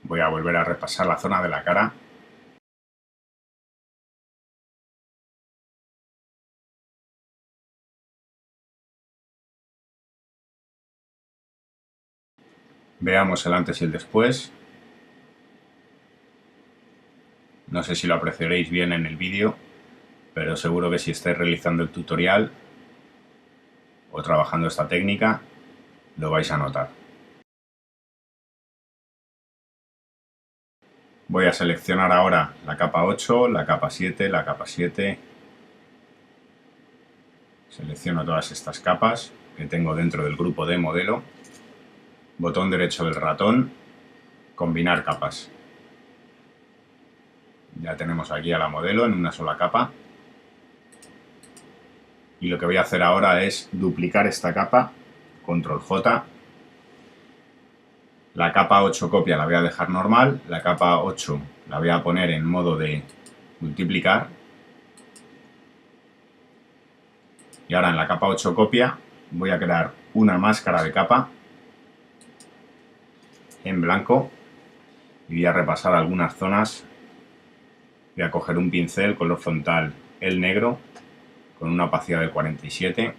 Voy a volver a repasar la zona de la cara. Veamos el antes y el después. No sé si lo apreciaréis bien en el vídeo, pero seguro que si estáis realizando el tutorial o trabajando esta técnica, lo vais a notar. Voy a seleccionar ahora la capa 8, la capa 7, la capa 7. Selecciono todas estas capas que tengo dentro del grupo de modelo. Botón derecho del ratón, combinar capas. Ya tenemos aquí a la modelo en una sola capa. Y lo que voy a hacer ahora es duplicar esta capa, control J. La capa 8 copia la voy a dejar normal, la capa 8 la voy a poner en modo de multiplicar. Y ahora en la capa 8 copia voy a crear una máscara de capa en blanco y voy a repasar algunas zonas. Voy a coger un pincel color frontal, el negro, con una opacidad del 47.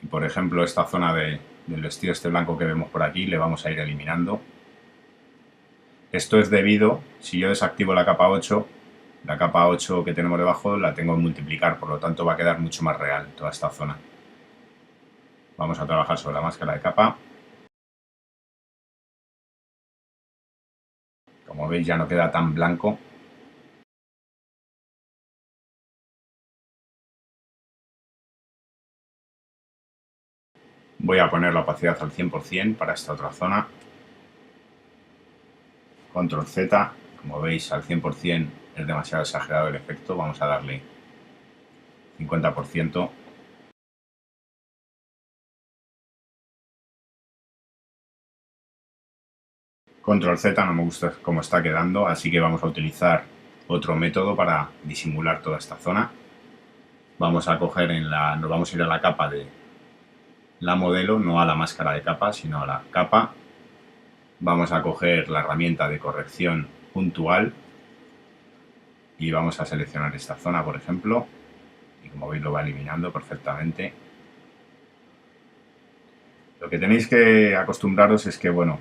Y por ejemplo esta zona del vestido este blanco que vemos por aquí le vamos a ir eliminando. Esto es debido, si yo desactivo la capa 8 que tenemos debajo la tengo en multiplicar, por lo tanto va a quedar mucho más real toda esta zona. Vamos a trabajar sobre la máscara de capa. Como veis ya no queda tan blanco. Voy a poner la opacidad al 100% para esta otra zona. Control Z, como veis al 100% es demasiado exagerado el efecto, vamos a darle 50%. Control Z, no me gusta cómo está quedando, así que vamos a utilizar otro método para disimular toda esta zona. Vamos a coger nos vamos a ir a la capa de la modelo, no a la máscara de capa, sino a la capa. Vamos a coger la herramienta de corrección puntual y vamos a seleccionar esta zona, por ejemplo, y como veis lo va eliminando perfectamente. Lo que tenéis que acostumbraros es que, bueno,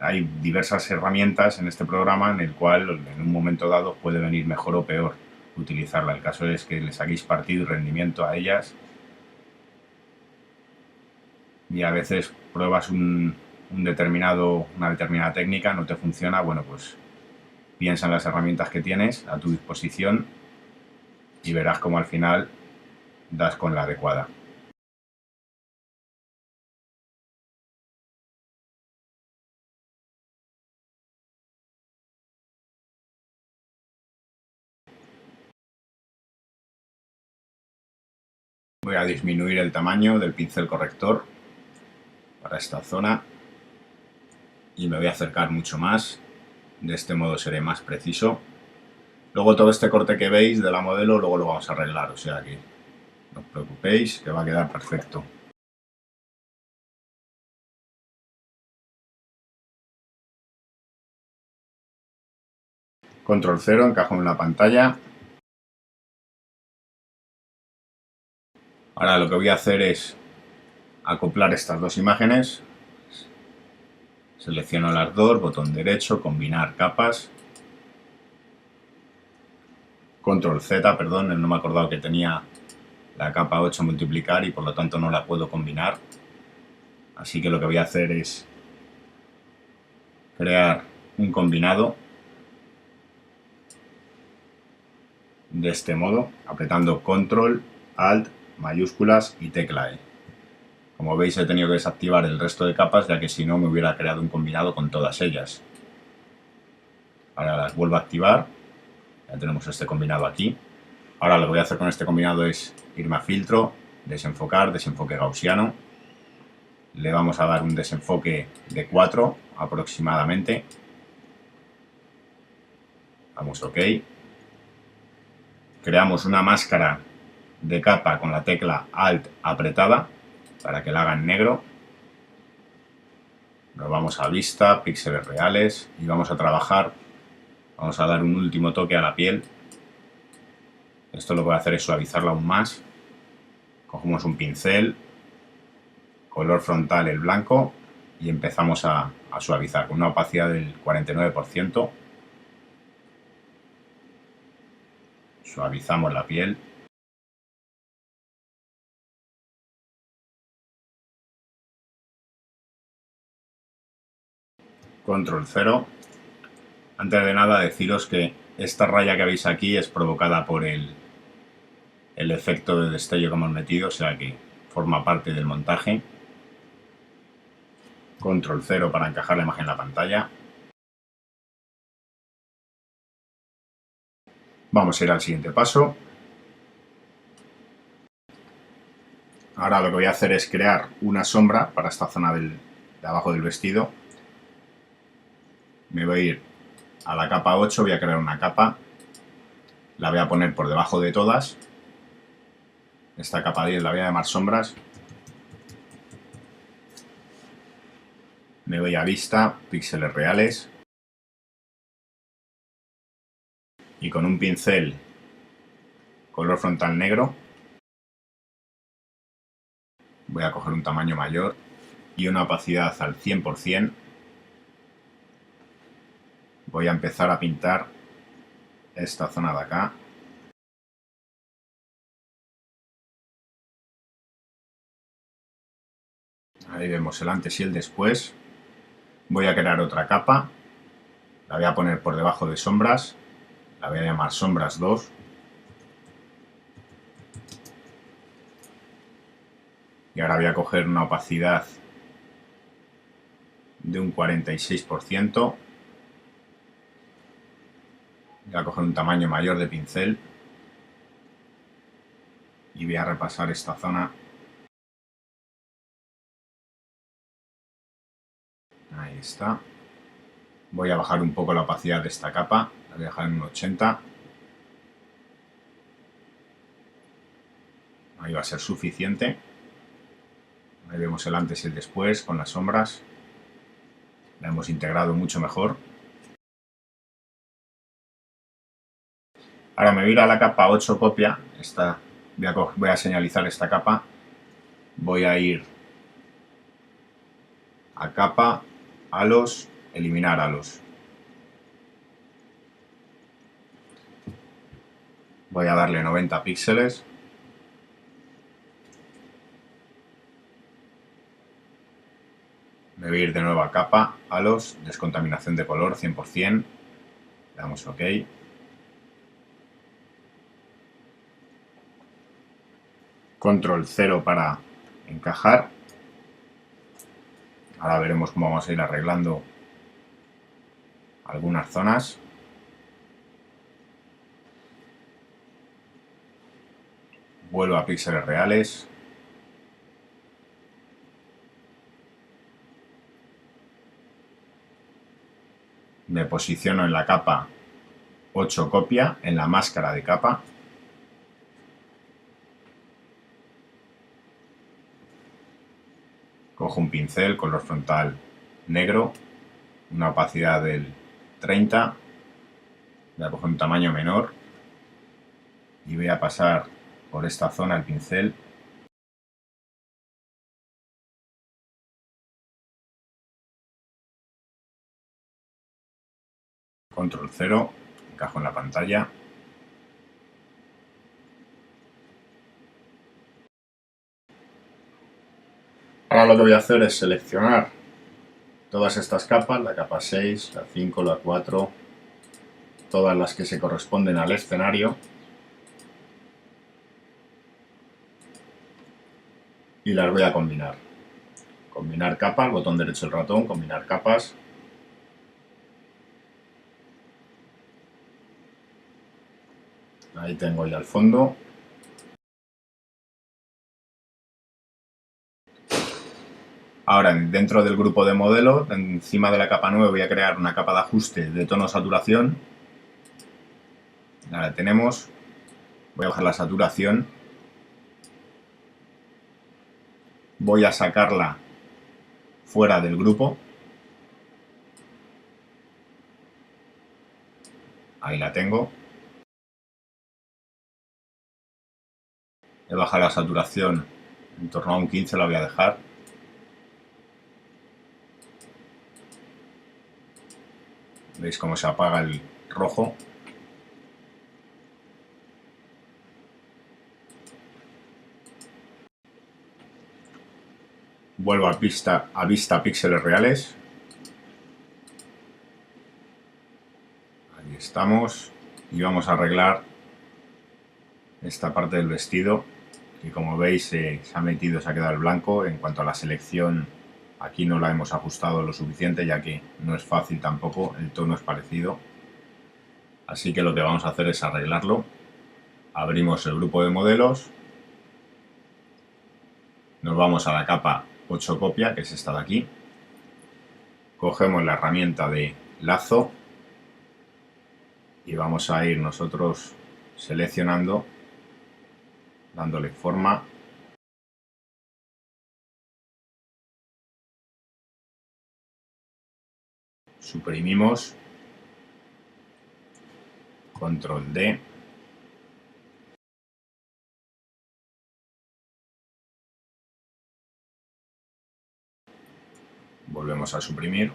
hay diversas herramientas en este programa en el cual en un momento dado puede venir mejor o peor utilizarla. El caso es que le saquéis partido y rendimiento a ellas y a veces pruebas una determinada técnica, no te funciona, bueno, pues piensa en las herramientas que tienes a tu disposición y verás cómo al final das con la adecuada. Voy a disminuir el tamaño del pincel corrector para esta zona y me voy a acercar mucho más. De este modo seré más preciso. Luego todo este corte que veis de la modelo luego lo vamos a arreglar, o sea que no os preocupéis que va a quedar perfecto. Control 0, encajo en la pantalla. Ahora lo que voy a hacer es acoplar estas dos imágenes. Selecciono las dos, botón derecho, combinar capas. Control Z, perdón, no me he acordado que tenía la capa 8 multiplicar y por lo tanto no la puedo combinar. Así que lo que voy a hacer es crear un combinado de este modo, apretando Control, Alt, mayúsculas y tecla E. Como veis he tenido que desactivar el resto de capas ya que si no me hubiera creado un combinado con todas ellas. Ahora las vuelvo a activar, ya tenemos este combinado aquí. Ahora lo que voy a hacer con este combinado es irme a filtro, desenfocar, desenfoque gaussiano. Le vamos a dar un desenfoque de 4 aproximadamente. Damos OK. Creamos una máscara de capa con la tecla Alt apretada para que la haga en negro. Nos vamos a vista, píxeles reales y vamos a trabajar. Vamos a dar un último toque a la piel. Esto lo que voy a hacer es suavizarla aún más. Cogemos un pincel, color frontal el blanco y empezamos a suavizar con una opacidad del 49%. Suavizamos la piel. Control 0. Antes de nada deciros que esta raya que veis aquí es provocada por el efecto de destello que hemos metido, o sea que forma parte del montaje. Control 0 para encajar la imagen en la pantalla. Vamos a ir al siguiente paso. Ahora lo que voy a hacer es crear una sombra para esta zona de abajo del vestido. Me voy a ir a la capa 8, voy a crear una capa. La voy a poner por debajo de todas. Esta capa 10 la voy a llamar sombras. Me voy a vista, píxeles reales. Y con un pincel color frontal negro voy a coger un tamaño mayor y una opacidad al 100%. Voy a empezar a pintar esta zona de acá. Ahí vemos el antes y el después. Voy a crear otra capa. La voy a poner por debajo de sombras. La voy a llamar sombras 2. Y ahora voy a coger una opacidad de un 46%. Voy a coger un tamaño mayor de pincel. Y voy a repasar esta zona. Ahí está. Voy a bajar un poco la opacidad de esta capa. La voy a dejar en un 80. Ahí va a ser suficiente. Ahí vemos el antes y el después con las sombras. La hemos integrado mucho mejor. Ahora me voy a ir a la capa 8 copia. Voy a señalizar esta capa. Voy a ir a capa, halos, eliminar halos. Voy a darle 90 píxeles. Me voy a ir de nuevo a capa, halos, descontaminación de color 100%. Le damos OK. Control 0 para encajar. Ahora veremos cómo vamos a ir arreglando algunas zonas. Vuelvo a píxeles reales. Me posiciono en la capa 8 copia, en la máscara de capa. Cojo un pincel, color frontal negro, una opacidad del 30. Voy a coger un tamaño menor y voy a pasar por esta zona el pincel. Control 0, encajo en la pantalla. Ahora lo que voy a hacer es seleccionar todas estas capas, la capa 6, la 5, la 4, todas las que se corresponden al escenario. Y las voy a combinar. Combinar capas, botón derecho del ratón, combinar capas. Ahí tengo ya el fondo. Ahora, dentro del grupo de modelo, encima de la capa 9 voy a crear una capa de ajuste de tono saturación. Ya la tenemos. Voy a bajar la saturación. Voy a sacarla fuera del grupo Ahí la tengo. He bajado la saturación en torno a un 15, la voy a dejar. Veis cómo se apaga el rojo. Vuelvo a vista píxeles reales. Ahí estamos. Y vamos a arreglar esta parte del vestido, que como veis se ha metido, se ha quedado el blanco. En cuanto a la selección, aquí no la hemos ajustado lo suficiente, ya que no es fácil tampoco, el tono es parecido. Así que lo que vamos a hacer es arreglarlo. Abrimos el grupo de modelos, nos vamos a la capa 8 copia, que es esta de aquí. Cogemos la herramienta de lazo y vamos a ir nosotros seleccionando, dándole forma. Suprimimos, control D, volvemos a suprimir,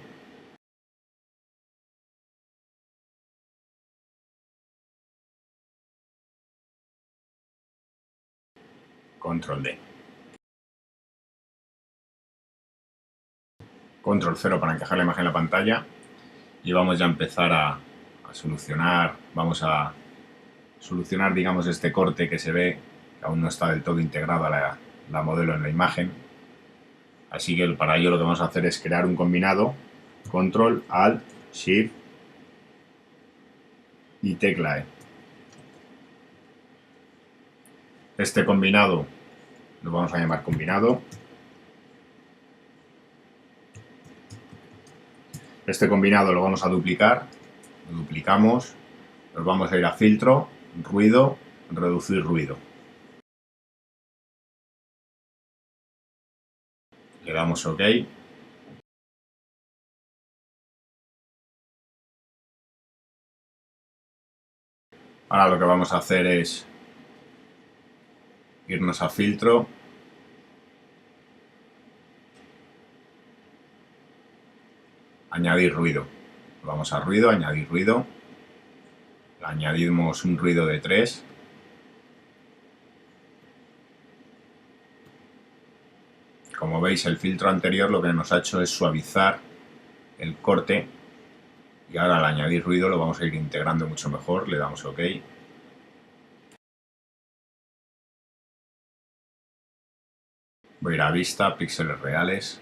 control D, control 0 para encajar la imagen en la pantalla, y vamos ya a empezar a solucionar, digamos, este corte que se ve que aún no está del todo integrada la modelo en la imagen. Así que para ello lo que vamos a hacer es crear un combinado, control, alt, shift y tecla E. Este combinado lo vamos a llamar combinado. Este combinado lo vamos a duplicar, lo duplicamos, nos vamos a ir a filtro, ruido, reducir ruido. Le damos OK. Ahora lo que vamos a hacer es irnos a filtro, añadir ruido. Vamos a ruido, añadir ruido. Añadimos un ruido de 3. Como veis, el filtro anterior lo que nos ha hecho es suavizar el corte, y ahora al añadir ruido lo vamos a ir integrando mucho mejor. Le damos OK. Voy a ir a vista, píxeles reales.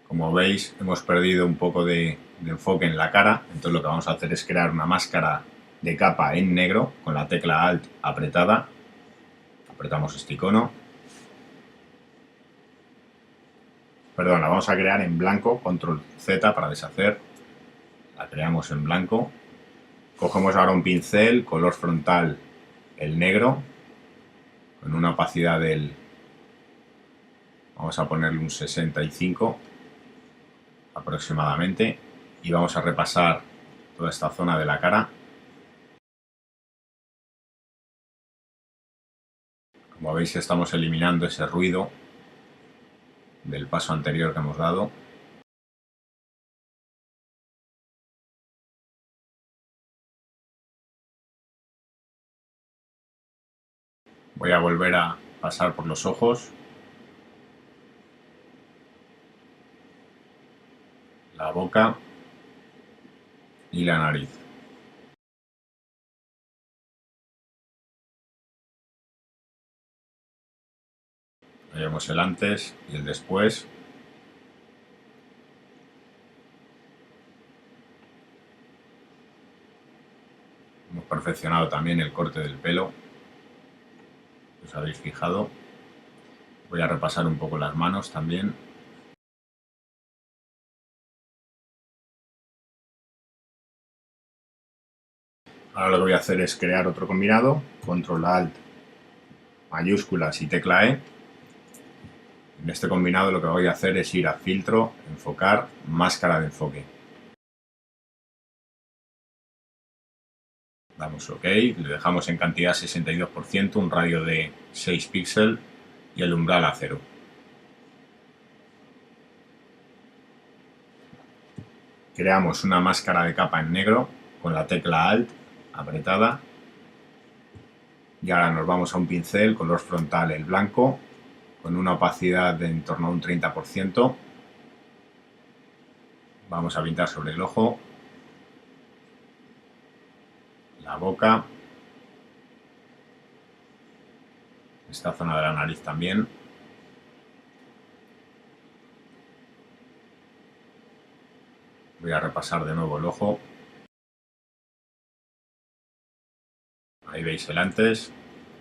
Como veis, hemos perdido un poco de enfoque en la cara, entonces lo que vamos a hacer es crear una máscara de capa en negro con la tecla Alt apretada. Apretamos este icono. Perdón, la vamos a crear en blanco, control Z para deshacer. La creamos en blanco. Cogemos ahora un pincel, color frontal el negro, con una opacidad vamos a ponerle un 65 aproximadamente, y vamos a repasar toda esta zona de la cara. Como veis, estamos eliminando ese ruido del paso anterior que hemos dado. Voy a volver a pasar por los ojos, la boca y la nariz. Vemos el antes y el después. Hemos perfeccionado también el corte del pelo, os habéis fijado. Voy a repasar un poco las manos también. Ahora lo que voy a hacer es crear otro combinado, control alt, mayúsculas y tecla E. En este combinado lo que voy a hacer es ir a filtro, enfocar, máscara de enfoque. Damos OK, le dejamos en cantidad 62%, un radio de 6 píxeles y el umbral a 0. Creamos una máscara de capa en negro con la tecla Alt apretada. Y ahora nos vamos a un pincel, color frontal el blanco, con una opacidad de en torno a un 30%. Vamos a pintar sobre el ojo, la boca, esta zona de la nariz también. Voy a repasar de nuevo el ojo. Ahí veis el antes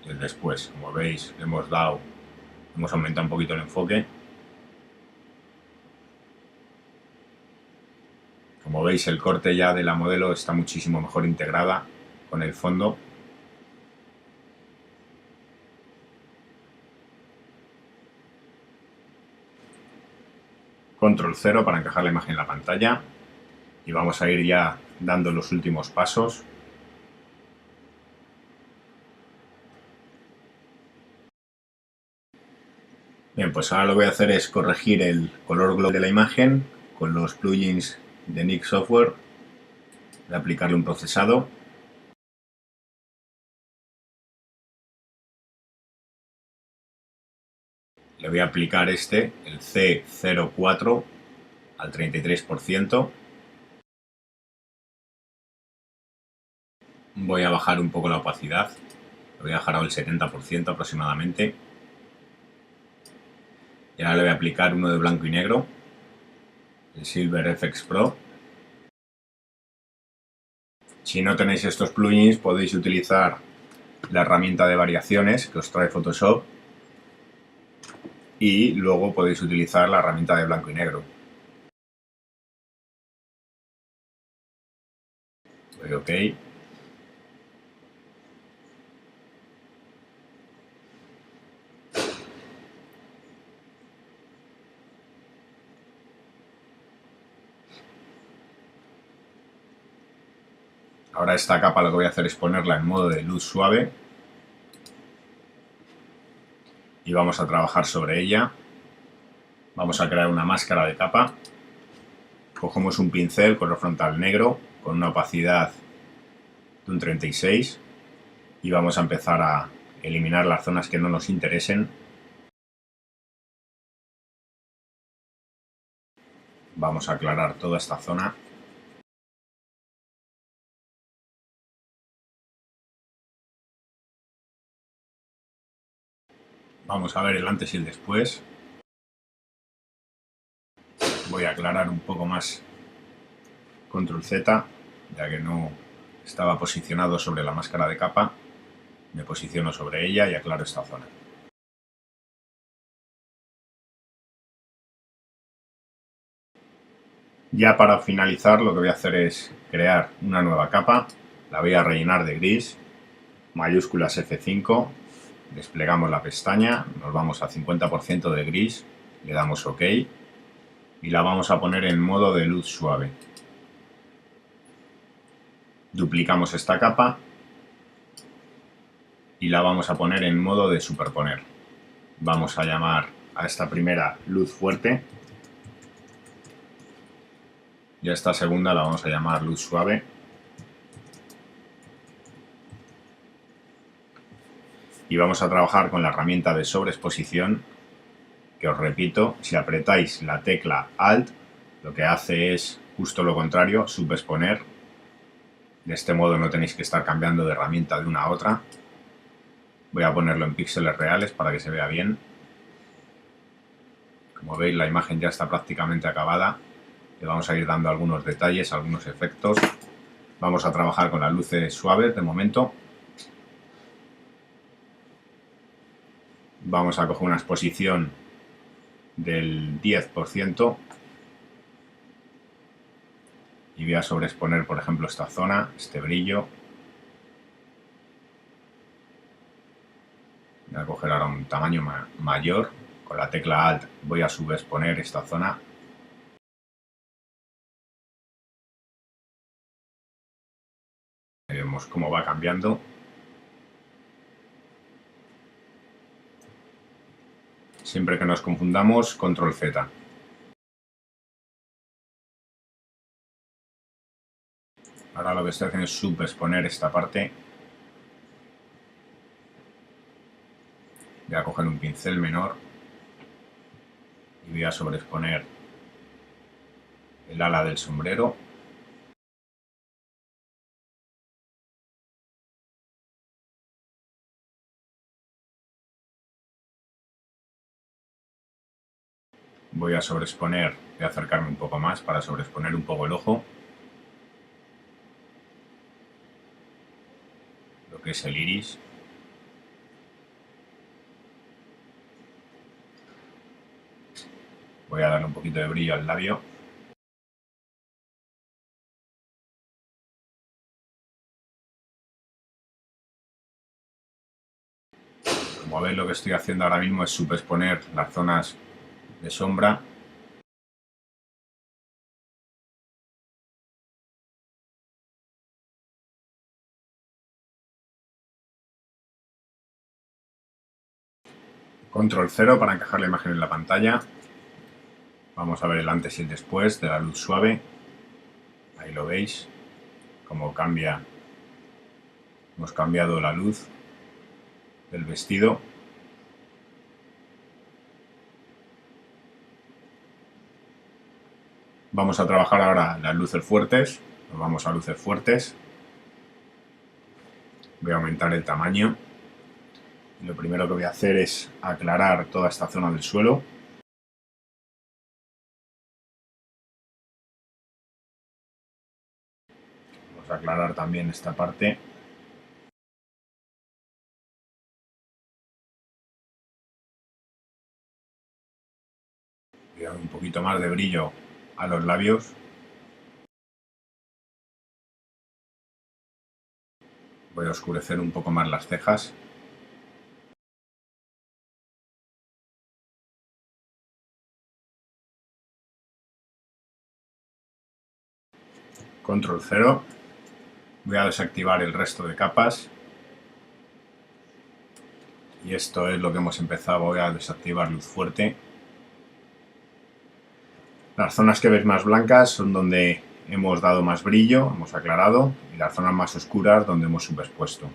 y el después. Como veis, hemos aumentado un poquito el enfoque. Como veis, el corte ya de la modelo está muchísimo mejor integrada con el fondo. Control 0 para encajar la imagen en la pantalla. Y vamos a ir ya dando los últimos pasos. Bien, pues ahora lo que voy a hacer es corregir el color glow de la imagen con los plugins de Nik Software. Voy a aplicarle un procesado. Le voy a aplicar el C04 al 33%. Voy a bajar un poco la opacidad. Lo voy a dejar al 70% aproximadamente. Y ahora le voy a aplicar uno de blanco y negro, el Silver FX Pro. Si no tenéis estos plugins, podéis utilizar la herramienta de variaciones que os trae Photoshop y luego podéis utilizar la herramienta de blanco y negro. Doy OK. Ahora esta capa lo que voy a hacer es ponerla en modo de luz suave y vamos a trabajar sobre ella. Vamos a crear una máscara de capa. Cogemos un pincel color frontal negro con una opacidad de un 36 y vamos a empezar a eliminar las zonas que no nos interesen. Vamos a aclarar toda esta zona. Vamos a ver el antes y el después. Voy a aclarar un poco más Control Z, ya que no estaba posicionado sobre la máscara de capa. Me posiciono sobre ella y aclaro esta zona. Ya para finalizar lo que voy a hacer es crear una nueva capa. La voy a rellenar de gris, mayúsculas F5, desplegamos la pestaña, nos vamos a 50% de gris, le damos OK y la vamos a poner en modo de luz suave. Duplicamos esta capa y la vamos a poner en modo de superponer. Vamos a llamar a esta primera luz fuerte y a esta segunda la vamos a llamar luz suave. Y vamos a trabajar con la herramienta de sobreexposición, que os repito, si apretáis la tecla Alt, lo que hace es justo lo contrario, subexponer. De este modo no tenéis que estar cambiando de herramienta de una a otra. Voy a ponerlo en píxeles reales para que se vea bien. Como veis, la imagen ya está prácticamente acabada. Le vamos a ir dando algunos detalles, algunos efectos. Vamos a trabajar con las luces suaves de momento. Vamos a coger una exposición del 10% y voy a sobreexponer, por ejemplo, esta zona, este brillo. Voy a coger ahora un tamaño mayor. Con la tecla Alt voy a subexponer esta zona. vemos cómo va cambiando. Siempre que nos confundamos, control Z. Ahora lo que estoy haciendo es superponer esta parte. Voy a coger un pincel menor y voy a sobreexponer el ala del sombrero. Voy a sobreexponer, voy a acercarme un poco más para sobreexponer un poco el ojo, lo que es el iris. Voy a darle un poquito de brillo al labio. Como veis, lo que estoy haciendo ahora mismo es superponer las zonas de sombra. Control 0 para encajar la imagen en la pantalla. Vamos a ver el antes y el después de la luz suave. Ahí lo veis, cómo cambia. Hemos cambiado la luz del vestido. Vamos a trabajar ahora las luces fuertes. Nos vamos a luces fuertes. Voy a aumentar el tamaño. Lo primero que voy a hacer es aclarar toda esta zona del suelo. Vamos a aclarar también esta parte. Voy a dar un poquito más de brillo a los labios. Voy a oscurecer un poco más las cejas. Control 0. Voy a desactivar el resto de capas. Y esto es lo que hemos empezado. Voy a desactivar luz fuerte. Las zonas que ves más blancas son donde hemos dado más brillo, hemos aclarado, y las zonas más oscuras donde hemos superpuesto.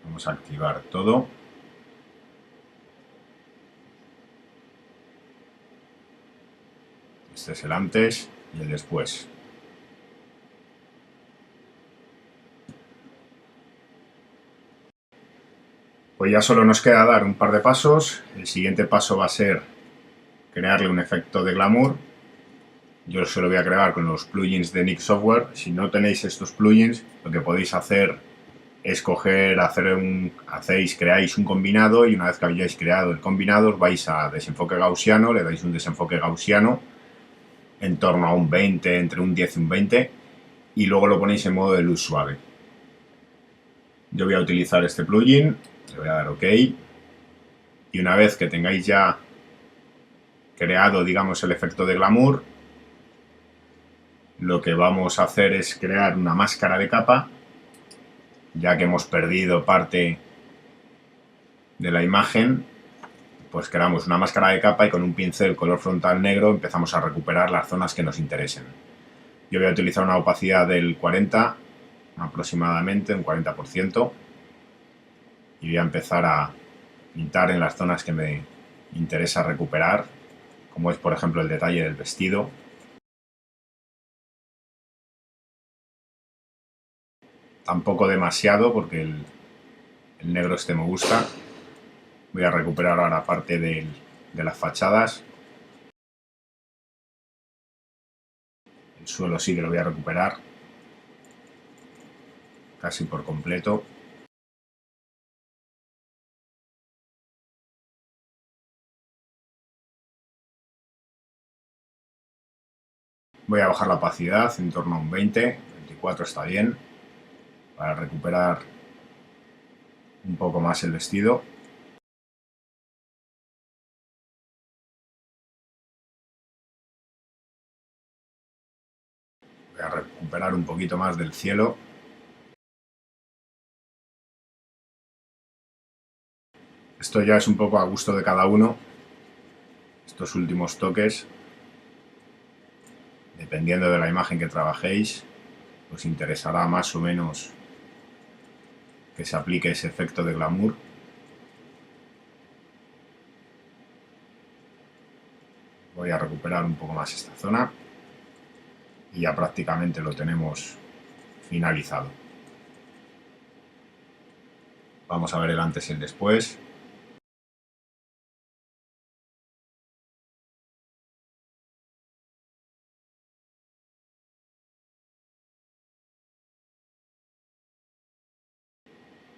Vamos a activar todo. Este es el antes y el después. Pues ya solo nos queda dar un par de pasos. El siguiente paso va a ser crearle un efecto de glamour. Yo se lo voy a crear con los plugins de Nik Software. Si no tenéis estos plugins, lo que podéis hacer es creáis un combinado, y una vez que hayáis creado el combinado os vais a desenfoque gaussiano, le dais un desenfoque gaussiano en torno a un 20, entre un 10 y un 20, y luego lo ponéis en modo de luz suave. Yo voy a utilizar este plugin, le voy a dar OK, y una vez que tengáis ya creado, digamos, el efecto de glamour, lo que vamos a hacer es crear una máscara de capa, ya que hemos perdido parte de la imagen. Pues creamos una máscara de capa y con un pincel color frontal negro empezamos a recuperar las zonas que nos interesen. Yo voy a utilizar una opacidad del 40, aproximadamente un 40%, y voy a empezar a pintar en las zonas que me interesa recuperar, como es por ejemplo el detalle del vestido. Tampoco demasiado, porque el negro este me gusta. Voy a recuperar ahora parte de las fachadas. El suelo sí que lo voy a recuperar casi por completo. Voy a bajar la opacidad en torno a un 20, 24 está bien, para recuperar un poco más el vestido. Voy a recuperar un poquito más del cielo. Esto ya es un poco a gusto de cada uno. Estos últimos toques, dependiendo de la imagen que trabajéis, os interesará más o menos que se aplique ese efecto de glamour. Voy a recuperar un poco más esta zona y ya prácticamente lo tenemos finalizado. Vamos a ver el antes y el después.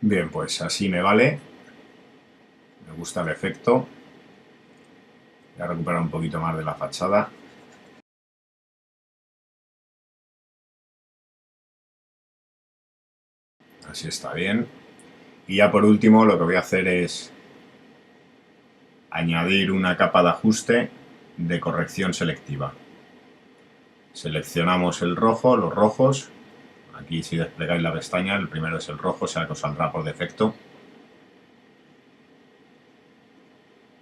Bien, pues así me vale. Me gusta el efecto. Voy a recuperar un poquito más de la fachada. Así está bien. Y ya por último lo que voy a hacer es añadir una capa de ajuste de corrección selectiva. Seleccionamos el rojo, los rojos. Aquí si desplegáis la pestaña, el primero es el rojo, o sea que os saldrá por defecto.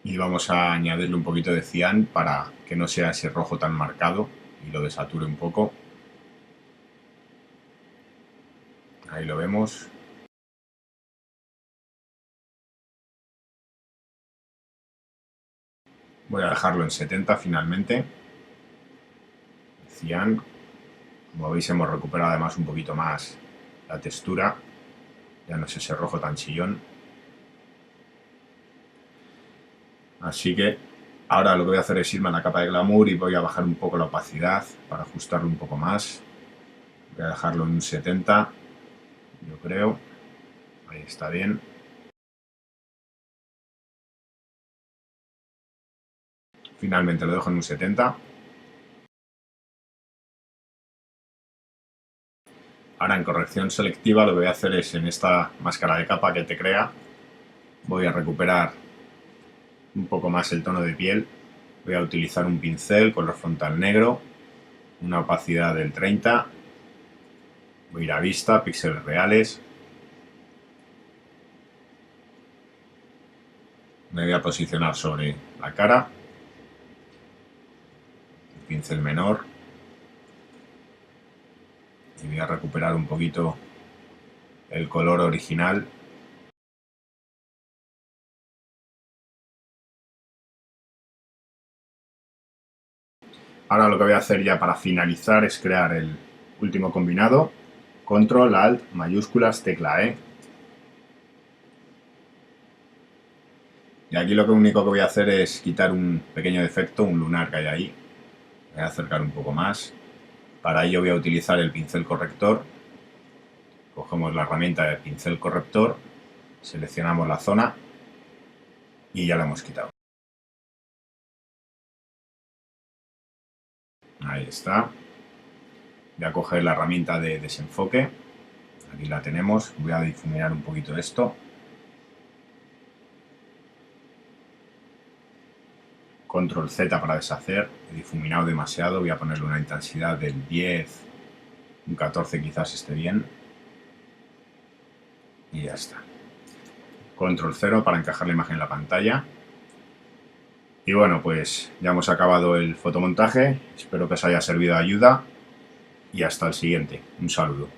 Y vamos a añadirle un poquito de cian para que no sea ese rojo tan marcado y lo desature un poco. Ahí lo vemos. Voy a dejarlo en 70 finalmente. Cian. Como veis hemos recuperado además un poquito más la textura. Ya no es ese rojo tan chillón. Así que ahora lo que voy a hacer es irme a la capa de glamour y voy a bajar un poco la opacidad para ajustarlo un poco más. Voy a dejarlo en un 70, yo creo. Ahí está bien. Finalmente lo dejo en un 70. Ahora en corrección selectiva lo que voy a hacer es en esta máscara de capa que te crea, voy a recuperar un poco más el tono de piel. Voy a utilizar un pincel color frontal negro, una opacidad del 30. Voy a ir a vista, píxeles reales. Me voy a posicionar sobre la cara. El pincel menor. Y voy a recuperar un poquito el color original. Ahora lo que voy a hacer ya para finalizar es crear el último combinado. Control, Alt, mayúsculas, tecla E. Y aquí lo único que voy a hacer es quitar un pequeño defecto, un lunar que hay ahí. Voy a acercar un poco más. Para ello voy a utilizar el pincel corrector. Cogemos la herramienta del pincel corrector, seleccionamos la zona y ya la hemos quitado. Ahí está. Voy a coger la herramienta de desenfoque. Aquí la tenemos. Voy a difuminar un poquito esto. Control Z para deshacer. He difuminado demasiado. Voy a ponerle una intensidad del 10, un 14 quizás esté bien. Y ya está. Control 0 para encajar la imagen en la pantalla. Y bueno, pues ya hemos acabado el fotomontaje. Espero que os haya servido de ayuda. Y hasta el siguiente. Un saludo.